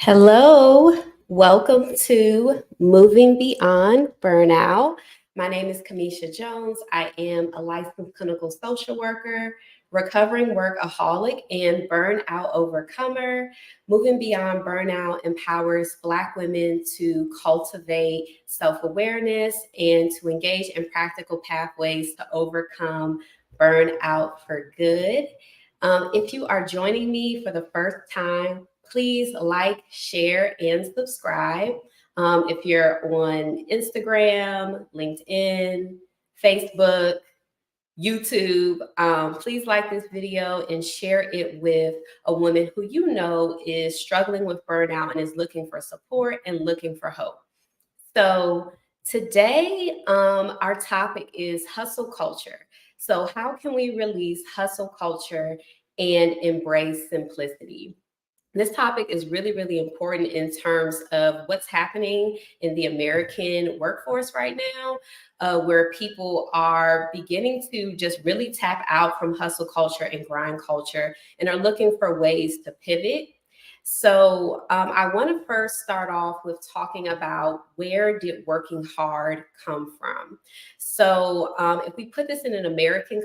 Hello, welcome to Moving Beyond Burnout. My name is Camesha Jones. I am a licensed clinical social worker, recovering workaholic, and burnout overcomer. Moving Beyond Burnout empowers Black women to cultivate self awareness and to engage in practical pathways to overcome burnout for good. If you are joining me for the first time, please like, share, and subscribe. If you're on Instagram, LinkedIn, Facebook, YouTube, please like this video and share it with a woman who you know is struggling with burnout and is looking for support and looking for hope. So today, our topic is hustle culture. So how can we release hustle culture and embrace simplicity? This topic is really, really important in terms of what's happening in the American workforce right now, where people are beginning to just really tap out from hustle culture and grind culture and are looking for ways to pivot. So I want to first start off with talking about where did working hard come from? So if we put this in an American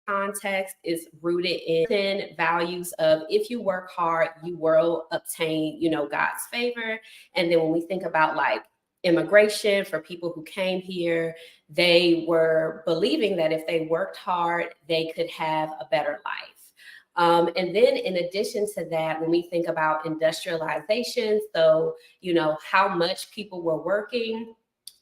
context, is rooted in values of if you work hard, you will obtain, God's favor. And then when we think about like immigration for people who came here, they were believing that if they worked hard, they could have a better life. And then in addition to that, when we think about industrialization, so, how much people were working,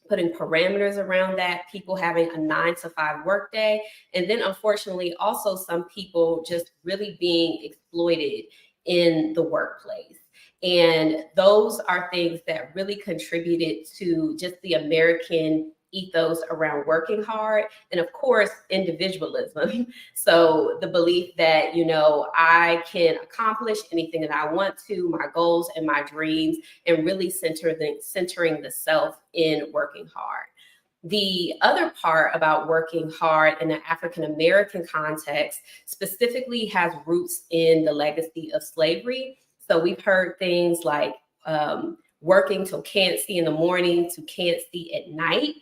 putting parameters around that, people having a 9 to 5 workday, and then unfortunately also some people just really being exploited in the workplace. And those are things that really contributed to just the American ethos around working hard. And of course, individualism. So the belief that, I can accomplish anything that I want to, my goals and my dreams, and really centering the self in working hard. The other part about working hard in an African American context specifically has roots in the legacy of slavery. So we've heard things like working till can't see in the morning to can't see at night.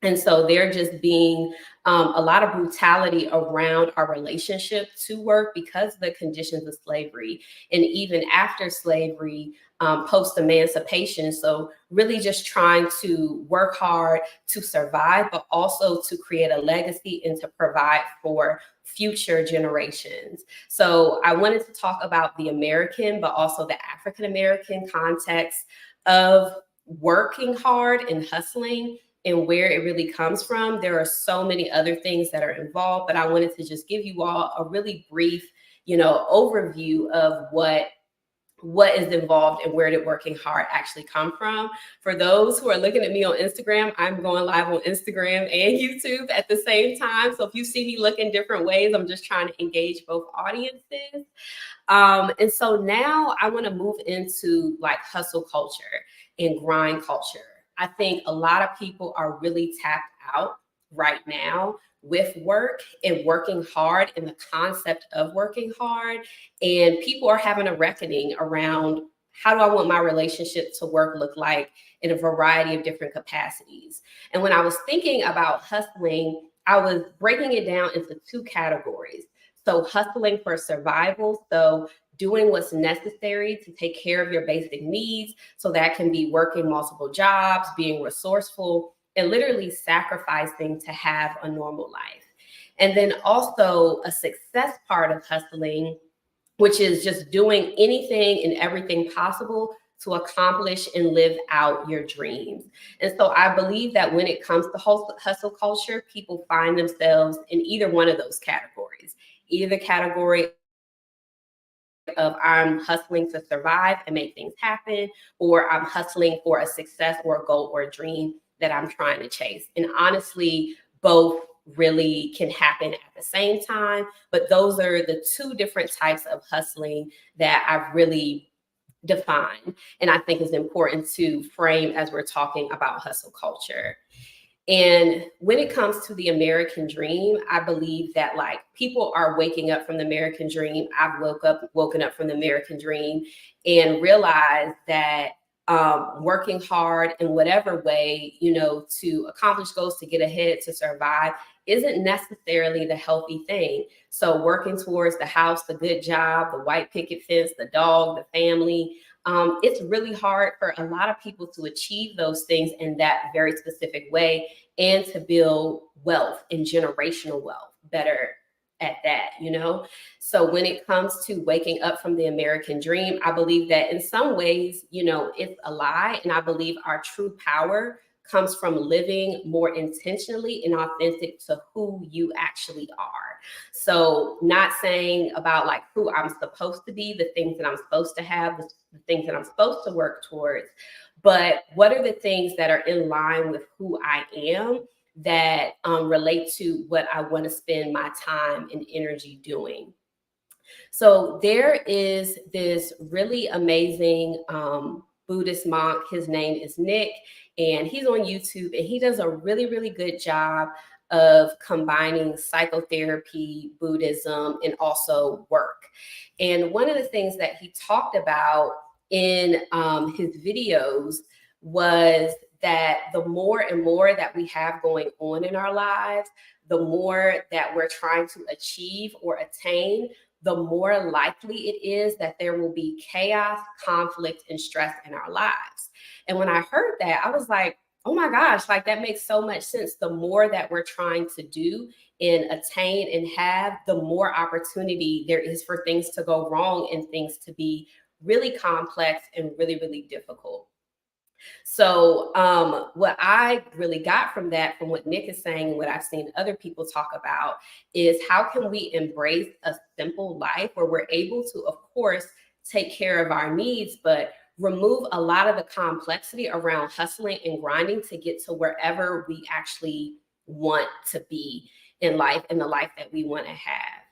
And so there just being a lot of brutality around our relationship to work because of the conditions of slavery. And even after slavery, post-emancipation. So really just trying to work hard to survive, but also to create a legacy and to provide for future generations. So I wanted to talk about the American, but also the African American context of working hard and hustling and where it really comes from. There are so many other things that are involved, but I wanted to just give you all a really brief, overview of what is involved and where did working hard actually come from. For those who are looking at me on Instagram, I'm going live on Instagram and YouTube at the same time. So if you see me look in different ways, I'm just trying to engage both audiences. And so now I want to move into like hustle culture and grind culture. I think a lot of people are really tapped out right now with work and working hard and the concept of working hard. And people are having a reckoning around how do I want my relationship to work look like in a variety of different capacities. And when I was thinking about hustling, I was breaking it down into 2 categories. So hustling for survival. So doing what's necessary to take care of your basic needs. So that can be working multiple jobs, being resourceful, and literally sacrificing to have a normal life. And then also a success part of hustling, which is just doing anything and everything possible to accomplish and live out your dreams. And so I believe that when it comes to hustle culture, people find themselves in either one of those categories, either the category of I'm hustling to survive and make things happen, or I'm hustling for a success or a goal or a dream that I'm trying to chase. And honestly, both really can happen at the same time, but those are the two different types of hustling that I've really defined and I think is important to frame as we're talking about hustle culture. And when it comes to the American dream, I believe that like people are waking up from the American dream. I've woken up from the American dream and realized that working hard in whatever way, to accomplish goals, to get ahead, to survive, isn't necessarily the healthy thing. So working towards the house, the good job, the white picket fence, the dog, the family, it's really hard for a lot of people to achieve those things in that very specific way and to build wealth and generational wealth better at that. So when it comes to waking up from the American dream, I believe that in some ways, it's a lie. And I believe our true power comes from living more intentionally and authentic to who you actually are. So not saying about like who I'm supposed to be, the things that I'm supposed to have, the things that I'm supposed to work towards, but what are the things that are in line with who I am that relate to what I want to spend my time and energy doing. So there is this really amazing Buddhist monk. His name is Nick, and he's on YouTube, and he does a really, really good job of combining psychotherapy, Buddhism, and also work. And one of the things that he talked about in his videos was that the more and more that we have going on in our lives, the more that we're trying to achieve or attain, the more likely it is that there will be chaos, conflict, and stress in our lives. And when I heard that, I was like, oh my gosh, like that makes so much sense. The more that we're trying to do and attain and have, the more opportunity there is for things to go wrong and things to be really complex and really, really difficult. So what I really got from that, from what Nick is saying, and what I've seen other people talk about, is how can we embrace a simple life where we're able to, of course, take care of our needs, but remove a lot of the complexity around hustling and grinding to get to wherever we actually want to be in life and the life that we want to have.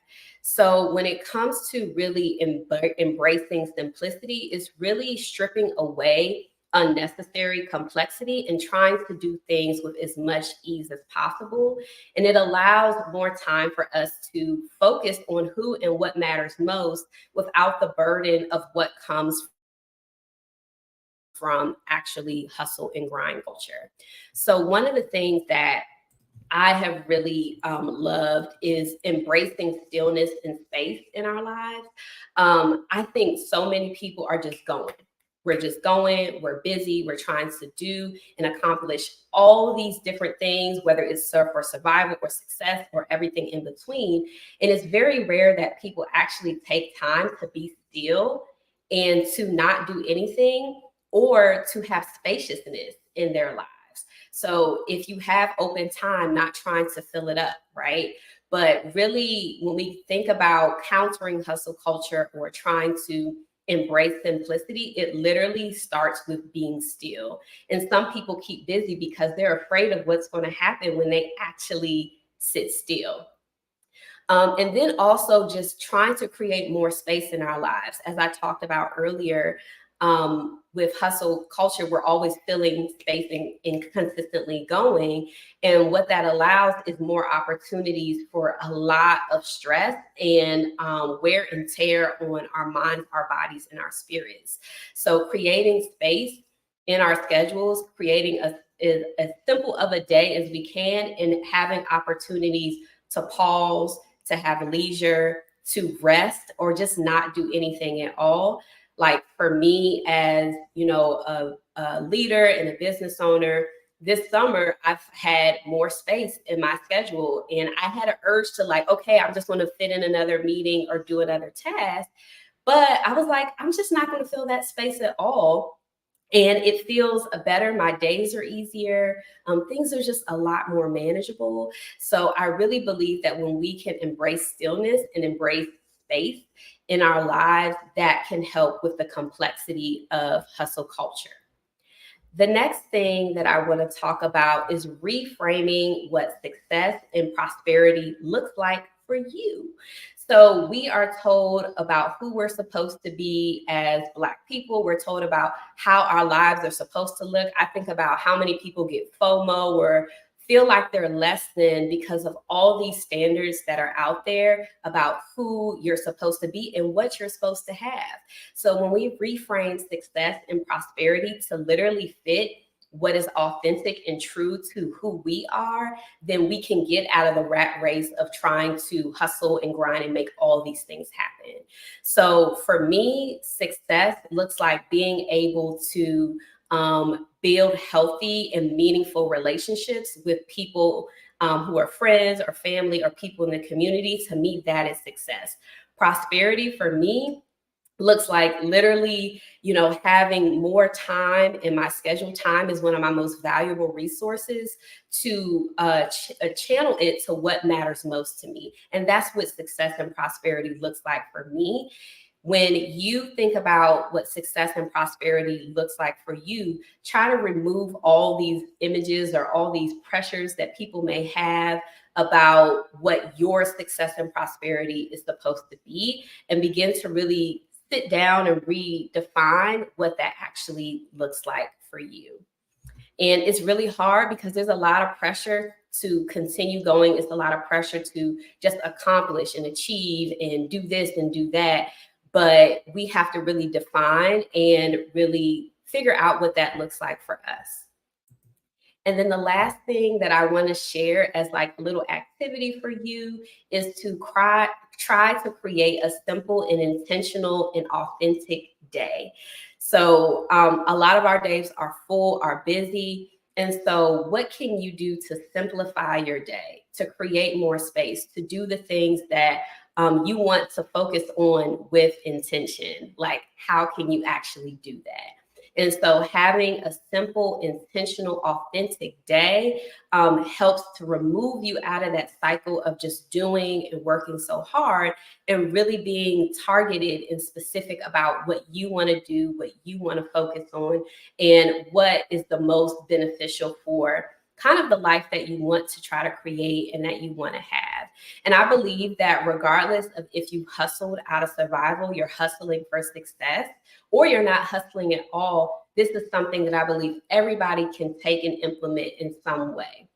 So when it comes to really embracing simplicity, it's really stripping away unnecessary complexity and trying to do things with as much ease as possible. And it allows more time for us to focus on who and what matters most without the burden of what comes from actually hustle and grind culture. So one of the things that I have really loved is embracing stillness and space in our lives. I think so many people are just going. We're just going, we're busy, we're trying to do and accomplish all of these different things, whether it's for survival or success or everything in between. And it's very rare that people actually take time to be still and to not do anything or to have spaciousness in their lives. So if you have open time, not trying to fill it up, right? But really, when we think about countering hustle culture or trying to embrace simplicity, it literally starts with being still. And some people keep busy because they're afraid of what's going to happen when they actually sit still. And then also just trying to create more space in our lives. As I talked about earlier, with hustle culture, we're always filling space and consistently going. And what that allows is more opportunities for a lot of stress and wear and tear on our minds, our bodies, and our spirits. So creating space in our schedules, creating as simple of a day as we can, and having opportunities to pause, to have leisure, to rest, or just not do anything at all. Like for me, as a leader and a business owner, this summer I've had more space in my schedule, and I had an urge to like, okay, I'm just going to fit in another meeting or do another task. But I was like, I'm just not going to fill that space at all. And it feels better. My days are easier. Things are just a lot more manageable. So I really believe that when we can embrace stillness and embrace space in our lives, that can help with the complexity of hustle culture. The next thing that I want to talk about is reframing what success and prosperity looks like for you. So, we are told about who we're supposed to be as Black people. We're told about how our lives are supposed to look. I think about how many people get FOMO or feel like they're less than because of all these standards that are out there about who you're supposed to be and what you're supposed to have. So when we reframe success and prosperity to literally fit what is authentic and true to who we are, then we can get out of the rat race of trying to hustle and grind and make all these things happen. So for me, success looks like being able to build healthy and meaningful relationships with people who are friends or family or people in the community. To me, that is success. Prosperity for me looks like literally, having more time in my schedule. Time is one of my most valuable resources to channel it to what matters most to me. And that's what success and prosperity looks like for me. When you think about what success and prosperity looks like for you, try to remove all these images or all these pressures that people may have about what your success and prosperity is supposed to be, and begin to really sit down and redefine what that actually looks like for you. And it's really hard because there's a lot of pressure to continue going. It's a lot of pressure to just accomplish and achieve and do this and do that. But we have to really define and really figure out what that looks like for us. And then the last thing that I want to share as like a little activity for you is to try to create a simple and intentional and authentic day. So a lot of our days are full, are busy. And so what can you do to simplify your day, to create more space, to do the things that you want to focus on with intention? Like, how can you actually do that? And so having a simple, intentional, authentic day helps to remove you out of that cycle of just doing and working so hard, and really being targeted and specific about what you want to do, what you want to focus on, and what is the most beneficial for kind of the life that you want to try to create and that you want to have. And I believe that regardless of if you hustled out of survival, you're hustling for success, or you're not hustling at all, this is something that I believe everybody can take and implement in some way.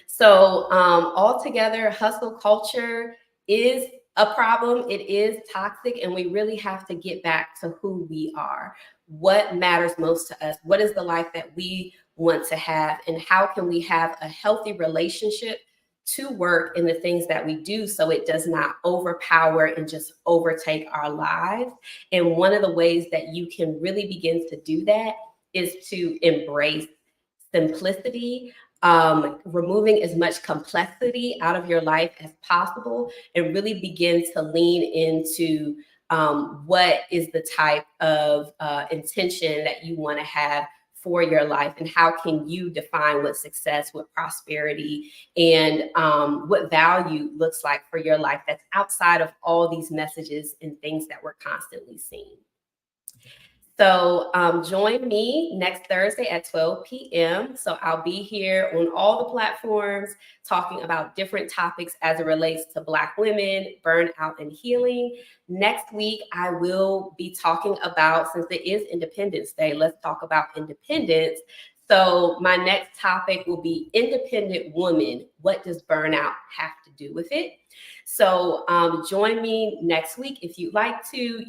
So altogether, hustle culture is a problem. It is toxic, and we really have to get back to who we are. What matters most to us? What is the life that we want to have? And how can we have a healthy relationship to work in the things that we do so it does not overpower and just overtake our lives? And one of the ways that you can really begin to do that is to embrace simplicity, removing as much complexity out of your life as possible, and really begin to lean into what is the type of intention that you want to have for your life, and how can you define what success, what prosperity, and what value looks like for your life that's outside of all these messages and things that we're constantly seeing. So join me next Thursday at 12 p.m. So I'll be here on all the platforms talking about different topics as it relates to Black women, burnout, and healing. Next week, I will be talking about, since it is Independence Day, let's talk about independence. So my next topic will be independent woman. What does burnout have to do with it? So join me next week if you'd like to.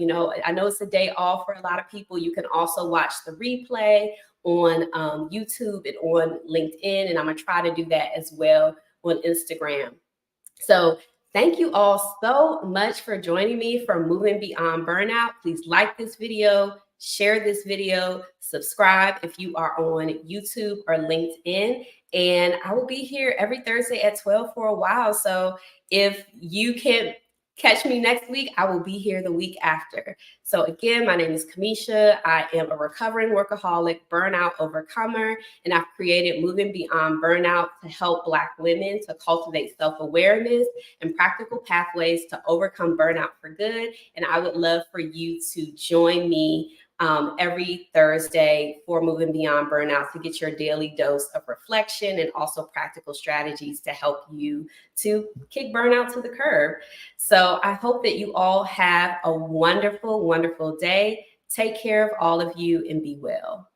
I know it's a day off for a lot of people. You can also watch the replay on YouTube and on LinkedIn, and I'm going to try to do that as well on Instagram. So thank you all so much for joining me for Moving Beyond Burnout. Please like this video, share this video, subscribe if you are on YouTube or LinkedIn. And I will be here every Thursday at 12 for a while. So if you can't catch me next week, I will be here the week after. So again, my name is Camesha. I am a recovering workaholic, burnout overcomer, and I've created Moving Beyond Burnout to help Black women to cultivate self-awareness and practical pathways to overcome burnout for good. And I would love for you to join me every Thursday for Moving Beyond Burnout to get your daily dose of reflection and also practical strategies to help you to kick burnout to the curb. So I hope that you all have a wonderful, wonderful day. Take care of all of you and be well.